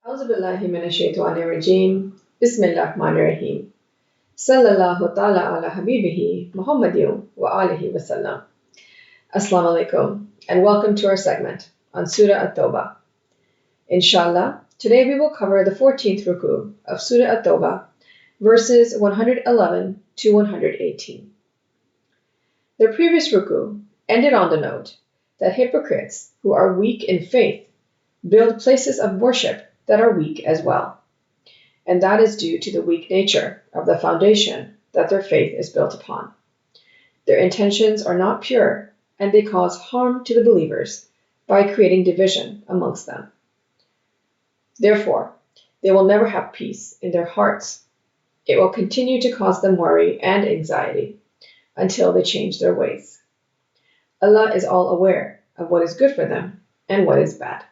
أعوذ بالله من الشيطان الرجيم بسم الله الرحمن الرحيم صلى الله تعالى على حبيبه محمد وآله وسلم. Assalamu alaikum and welcome to our segment on Surah At-Tawba. Inshallah, today we will cover the 14th Ruku of Surah At-Tawba, verses 111 to 118. The previous Ruku ended on the note that hypocrites who are weak in faith build places of worship that are weak as well, and that is due to the weak nature of the foundation that their faith is built upon. Their intentions are not pure, and they cause harm to the believers by creating division amongst them. Therefore, they will never have peace in their hearts. It will continue to cause them worry and anxiety until they change their ways. Allah is all aware of what is good for them and what is bad.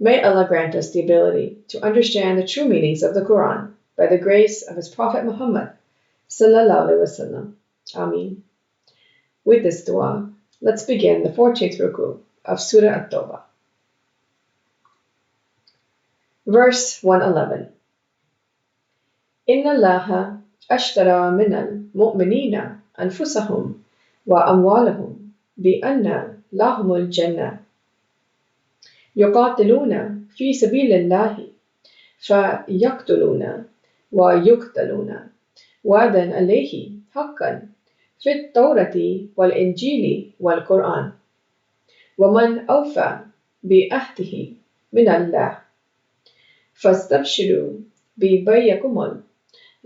May Allah grant us the ability to understand the true meanings of the Quran by the grace of His Prophet Muhammad sallallahu alaihi wasallam. Ameen. With this dua, let's begin the 14th Ruku of Surah At-Tawba. Verse 111. Inna Allaha ashtara minal mu'minina anfusahum wa amwalahum bi anna lahumul jannah. يقاتلون في سبيل الله فيقتلون ويقتلون وعدا عليه حقا في التوراة والإنجيل والقرآن ومن أوفى بعهده من الله فاستبشروا ببيعكم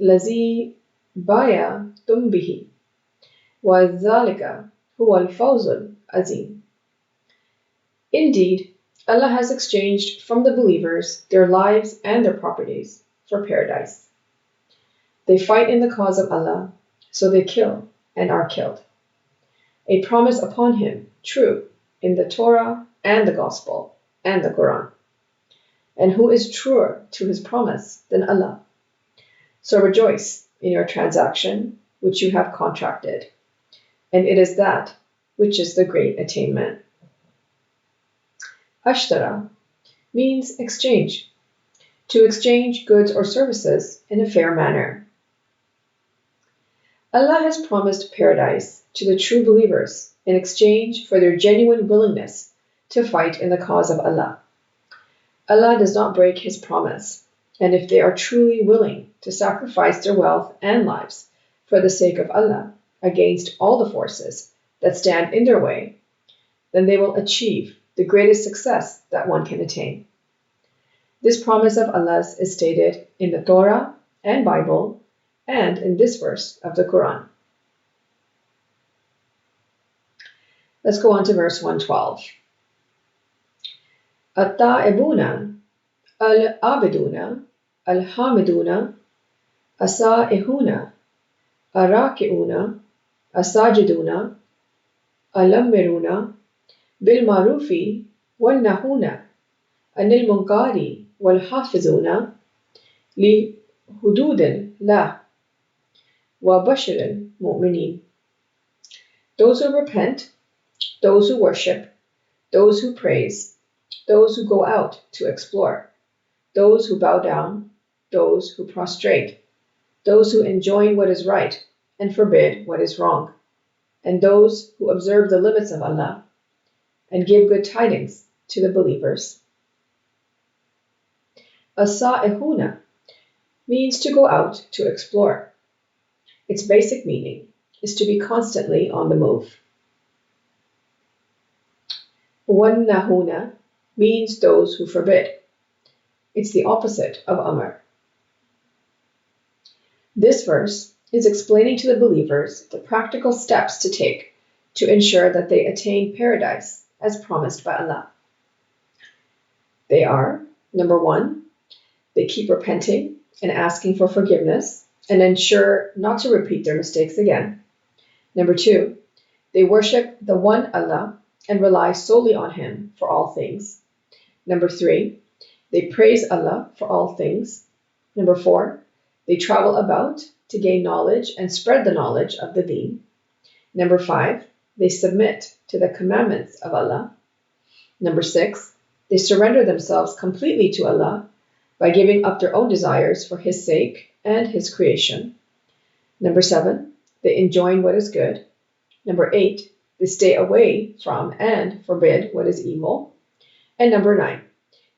الذي بايعتم به وذلك هو الفوز العظيم. Indeed, Allah has exchanged from the believers their lives and their properties for paradise. They fight in the cause of Allah, so they kill and are killed. A promise upon Him, true, in the Torah and the Gospel and the Quran. And who is truer to His promise than Allah? So rejoice in your transaction which you have contracted, and it is that which is the great attainment. Ashtara means exchange, to exchange goods or services in a fair manner. Allah has promised paradise to the true believers in exchange for their genuine willingness to fight in the cause of Allah. Allah does not break His promise, and if they are truly willing to sacrifice their wealth and lives for the sake of Allah against all the forces that stand in their way, then they will achieve the greatest success that one can attain. This promise of Allah's is stated in the Torah and Bible and in this verse of the Quran. Let's go on to verse 112. At-ta'ibuna al-abiduna al-hamiduna as-sa'ihuna ar-raki'una as-sajiduna al-amiruna بالمعروف والنهون عن المنكر والحافظون لحدود الله وبشر المؤمنين. Those who repent, those who worship, those who praise, those who go out to explore, those who bow down, those who prostrate, those who enjoin what is right and forbid what is wrong, and those who observe the limits of Allah and give good tidings to the believers. As-sa'ihuna means to go out to explore. Its basic meaning is to be constantly on the move. Wan-nahuna means those who forbid. It's the opposite of amr. This verse is explaining to the believers the practical steps to take to ensure that they attain paradise as promised by Allah. They are, number one, they keep repenting and asking for forgiveness and ensure not to repeat their mistakes again. Number two, they worship the one Allah and rely solely on Him for all things. Number three, they praise Allah for all things. Number four, they travel about to gain knowledge and spread the knowledge of the Deen. Number five, they submit to the commandments of Allah. Number 6, They surrender themselves completely to Allah by giving up their own desires for His sake and His creation. Number 7, they enjoin what is good. Number 8, they stay away from and forbid what is evil. And number 9,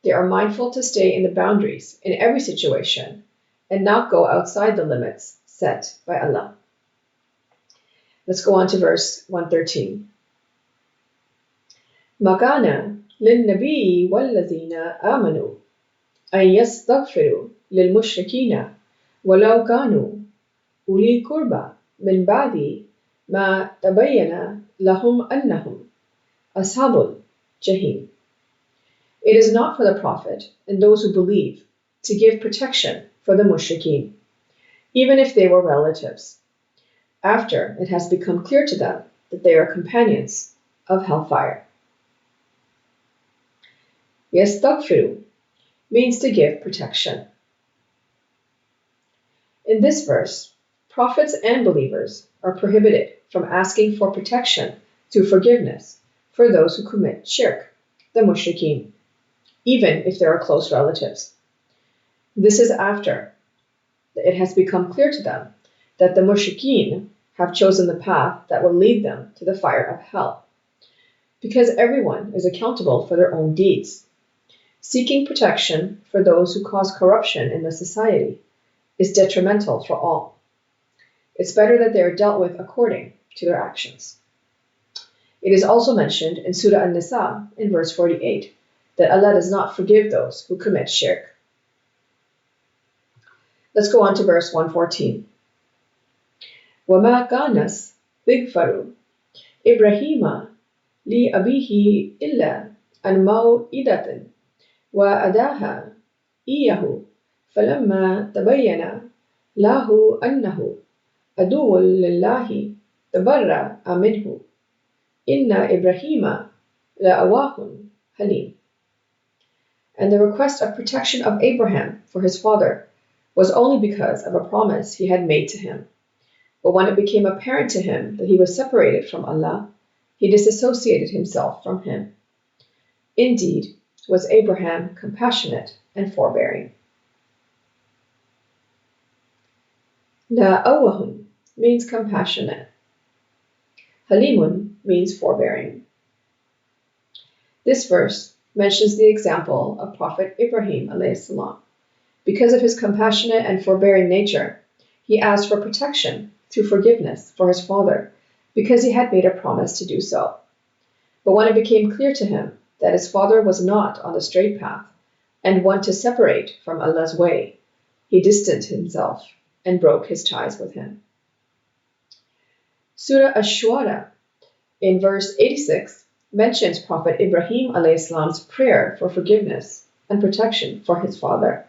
they are mindful to stay in the boundaries in every situation and not go outside the limits set by Allah. Let's go on to verse 113. مَا كَانَ لِلنَّبِيِّ وَالَّذِينَ آمَنُوا أَن يَسْتَغْفِرُوا لِلْمُشْرِكِينَ وَلَوْ كَانُوا أُولِي قُرْبَى مِنْ بَعْدِ مَا تَبَيَّنَ لَهُمْ أَنَّهُمْ أَصْحَابُ الْجَحِيمِ. It is not for the Prophet and those who believe to give protection for the mushrikeen, even if they were relatives, after it has become clear to them that they are companions of hellfire. Yastaghfiru means to give protection. In this verse, prophets and believers are prohibited from asking for protection through forgiveness for those who commit shirk, the mushrikeen, even if they are close relatives. This is after it has become clear to them that the mushrikeen have chosen the path that will lead them to the fire of hell, because everyone is accountable for their own deeds. Seeking protection for those who cause corruption in the society is detrimental for all. It's better that they are dealt with according to their actions. It is also mentioned in Surah An-Nisa in verse 48 that Allah does not forgive those who commit shirk. Let's go on to verse 114. وَمَا كَانَ اسْتِغْفَارُ إِبْرَاهِيمَ لِأَبِيهِ إِلَّا عَنْ مَوْعِدَةٍ وَأَدَاهَا إِيَّهُ فَلَمَّا تَبَيَّنَ لَهُ أَنَّهُ عَدُوٌّ لِلَّهِ تَبَرَّأَ مِنْهُ إِنَّ إِبْرَاهِيمَ لَأَوَّاهٌ حَلِيمٌ. And the request of protection of Abraham for his father was only because of a promise he had made to him. But when it became apparent to him that he was separated from Allah, he disassociated himself from Him. Indeed, was Abraham compassionate and forbearing. La'awahun means compassionate. Halimun means forbearing. This verse mentions the example of Prophet Ibrahim a.s. Because of his compassionate and forbearing nature, he asked for protection through forgiveness for his father, because he had made a promise to do so. But when it became clear to him that his father was not on the straight path and wanted to separate from Allah's way, he distanced himself and broke his ties with him. Surah Ash-Shu'ara in verse 86 mentions Prophet Ibrahim a.s.'s prayer for forgiveness and protection for his father.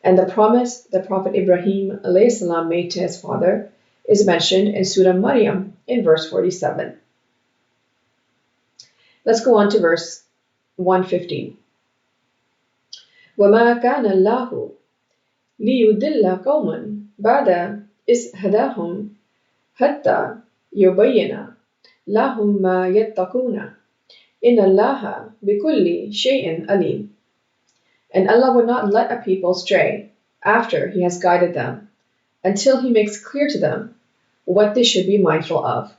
And the promise that Prophet Ibrahim a.s. made to his father is mentioned in Surah Maryam in verse 47. Let's go on to verse 115. وَمَا كَانَ اللَّهُ لِيُضِلَّ قَوْمًا بَعْدَ إِذْ هَدَاهُمْ حَتَّى يُبَيِّنَ لَهُمْ مَا يَتَّقُونَ إِنَّ اللَّهَ بِكُلِّ شَيْءٍ عَلِيمٌ. And Allah will not let a people stray after He has guided them, until He makes clear to them what they should be mindful of.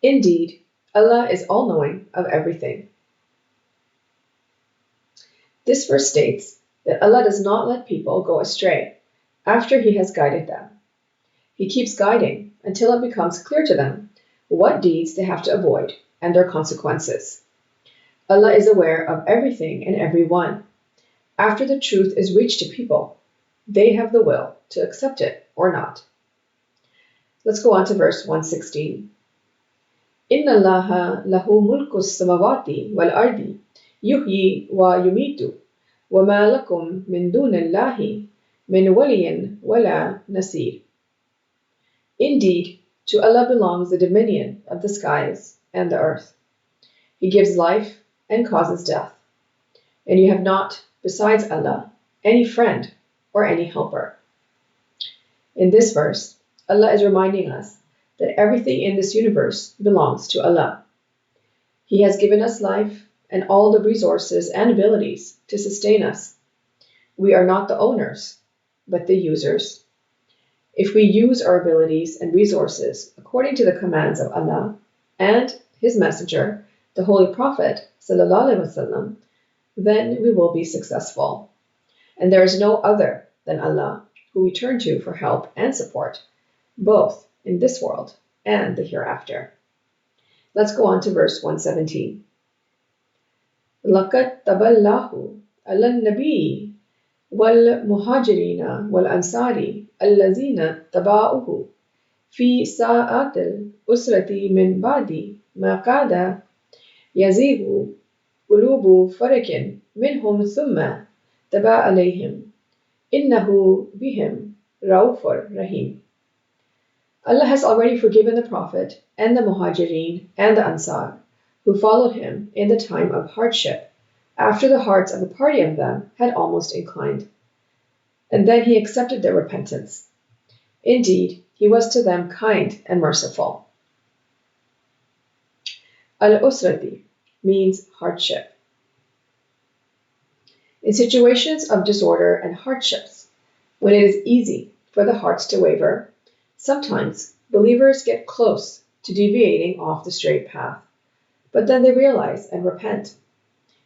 Indeed, Allah is all-knowing of everything. This verse states that Allah does not let people go astray after He has guided them. He keeps guiding until it becomes clear to them what deeds they have to avoid and their consequences. Allah is aware of everything and everyone. After the truth is reached to people, they have the will to accept it or not. Let's go on to verse 116. إِنَّ اللَّهَ لَهُ مُلْكُ السَّمَوَاتِ وَالْأَرْضِ يُحْيِي وَيُمِيتُ وَمَا لَكُمْ مِنْ دُونِ اللَّهِ مِنْ وَلِيٍّ وَلَا نَصِيرٍ. Indeed, to Allah belongs the dominion of the skies and the earth. He gives life and causes death, and you have not, besides Allah, any friend or any helper. In this verse, Allah is reminding us that everything in this universe belongs to Allah. He has given us life and all the resources and abilities to sustain us. We are not the owners, but the users. If we use our abilities and resources according to the commands of Allah and His Messenger, the Holy Prophet ﷺ, then we will be successful. And there is no other than Allah who we turn to for help and support, both in this world and the hereafter. Let's go on to verse 117. لَقَدْ تَبَلَّهُ عَلَى النَّبِيِّ وَالْمُهَاجِرِينَ وَالْأَنصَارِ الَّذِينَ تَبَعُوهُ فِي سَاعَةِ الْأُسْرَةِ مِنْ بَعْدِ مَا كَادَ يَزِيغُ قُلُوبُ فَرِقٍ مِنْهُمْ ثُمَّ تَابَ عَلَيْهِمْ إِنَّهُ بِهِمْ رَءُوفٌ رَحِيمٌ. Allah has already forgiven the Prophet and the Muhajirin and the Ansar who followed him in the time of hardship, after the hearts of a party of them had almost inclined. And then He accepted their repentance. Indeed, He was to them kind and merciful. Al-Usrati means hardship. In situations of disorder and hardships, when it is easy for the hearts to waver, sometimes believers get close to deviating off the straight path, but then they realize and repent.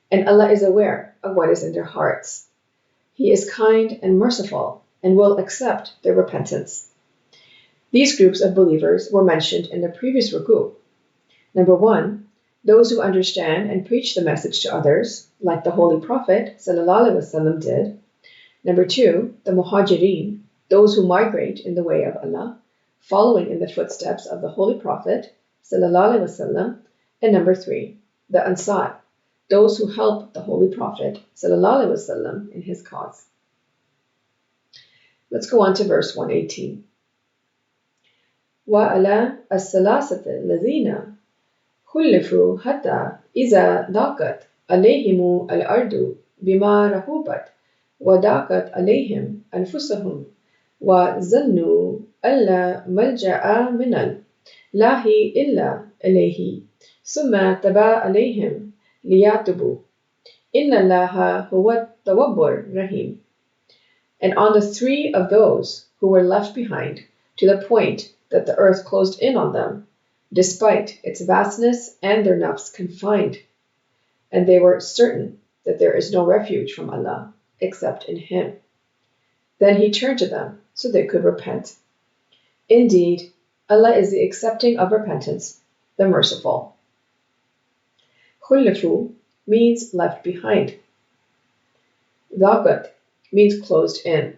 And Allah is aware of what is in their hearts. He is kind and merciful and will accept their repentance. These groups of believers were mentioned in the previous ruku. Number 1, those who understand and preach the message to others, like the Holy Prophet ﷺ did. Number 2, the Muhajirin, those who migrate in the way of Allah, following in the footsteps of the Holy Prophet ﷺ. And number 3, the Ansar, those who help the Holy Prophet ﷺ in his cause. Let's go on to verse 118. وَعَلَى الثَّلَاثَةِ الَّذِينَ خُلِّفُوا حَتَّى إِذَا ضَاقَتْ عَلَيْهِمُ الْأَرْضُ بِمَا رَحُوبَتْ وَضَاقَتْ عَلَيْهِمْ أَنفُسُهُمْ وَظَنُّوا أَلَّا مَلْجَأَ مِنَ اللَّهِ إِلَّا إِلَيْهِ ثُمَّ تَابَ عَلَيْهِمْ لِيَتُوبُوا إِنَّ اللَّهَ هُوَ التَّوَّابُ الرَّحِيمُ. And on the 3 of those who were left behind, to the point that the earth closed in on them, despite its vastness and their nafs confined, and they were certain that there is no refuge from Allah except in Him. Then He turned to them so they could repent. Indeed, Allah is the accepting of repentance, the merciful. Khullifu means left behind. Dhaqat means closed in.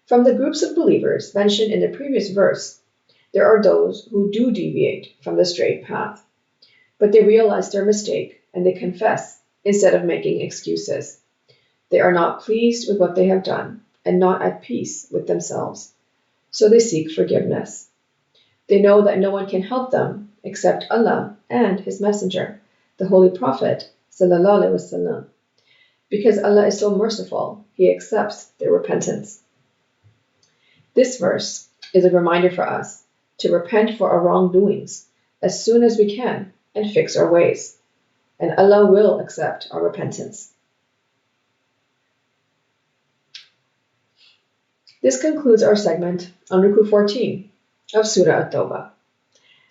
From the groups of believers mentioned in the previous verse, there are those who do deviate from the straight path, but they realize their mistake and they confess instead of making excuses. They are not pleased with what they have done and not at peace with themselves, so they seek forgiveness. They know that no one can help them except Allah and His Messenger, the Holy Prophet ﷺ. Because Allah is so merciful, He accepts their repentance. This verse is a reminder for us to repent for our wrongdoings as soon as we can and fix our ways, and Allah will accept our repentance. This concludes our segment on Ruku 14 of Surah At-Tawba.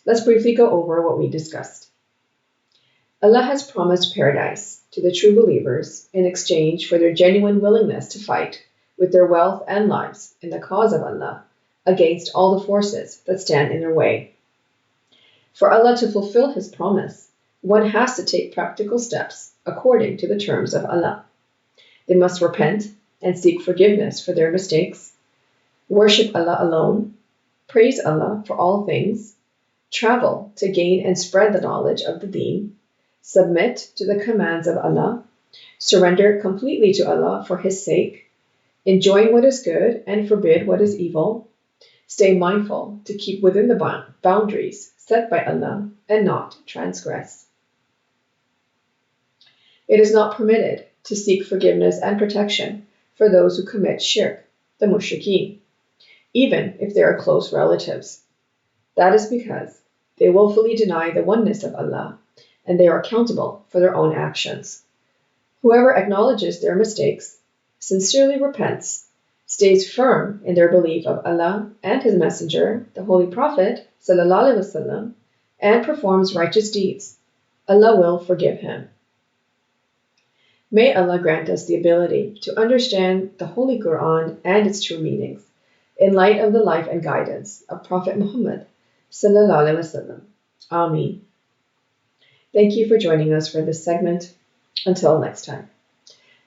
Let's briefly go over what we discussed. Allah has promised paradise to the true believers in exchange for their genuine willingness to fight with their wealth and lives in the cause of Allah against all the forces that stand in their way. For Allah to fulfill His promise, one has to take practical steps according to the terms of Allah. They must repent and seek forgiveness for their mistakes, worship Allah alone, praise Allah for all things, travel to gain and spread the knowledge of the Deen, submit to the commands of Allah, surrender completely to Allah for His sake, enjoin what is good and forbid what is evil, stay mindful to keep within the boundaries set by Allah and not transgress. It is not permitted to seek forgiveness and protection for those who commit shirk, the mushrikeen, even if they are close relatives. That is because they willfully deny the oneness of Allah and they are accountable for their own actions. Whoever acknowledges their mistakes, sincerely repents, stays firm in their belief of Allah and His Messenger, the Holy Prophet, ﷺ, and performs righteous deeds, Allah will forgive him. May Allah grant us the ability to understand the Holy Quran and its true meanings in light of the life and guidance of Prophet Muhammad ﷺ. Ameen. Thank you for joining us for this segment. Until next time.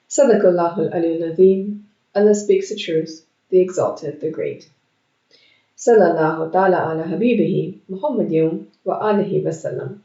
Sadaqallahul Aliyyul Azim. Allah speaks the truth, the exalted, the great. Sallallahu ta'ala ala habibihi Muhammadin wa alihi wa sallam.